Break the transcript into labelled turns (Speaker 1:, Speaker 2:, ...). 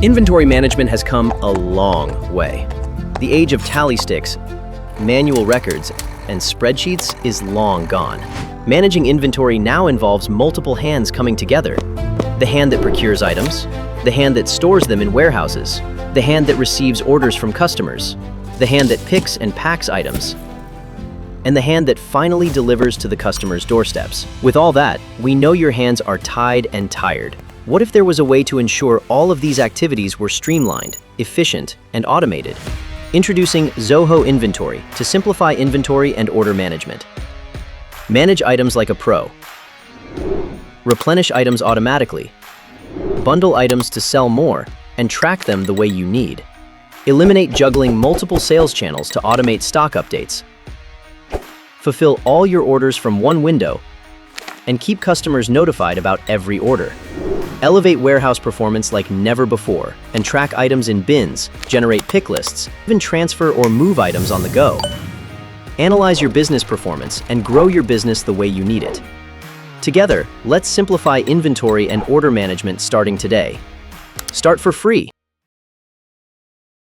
Speaker 1: Inventory management has come a long way. The age of tally sticks, manual records, and spreadsheets is long gone. Managing inventory now involves multiple hands coming together. The hand that procures items, the hand that stores them in warehouses, the hand that receives orders from customers, the hand that picks and packs items, and the hand that finally delivers to the customer's doorsteps. With all that, we know your hands are tied and tired. What if there was a way to ensure all of these activities were streamlined, efficient, and automated? Introducing Zoho Inventory to simplify inventory and order management. Manage items like a pro. Replenish items automatically. Bundle items to sell more and track them the way you need. Eliminate juggling multiple sales channels to automate stock updates. Fulfill all your orders from one window and keep customers notified about every order. Elevate warehouse performance like never before and track items in bins, generate pick lists, even transfer or move items on the go. Analyze your business performance and grow your business the way you need it. Together, let's simplify inventory and order management starting today. Start for free.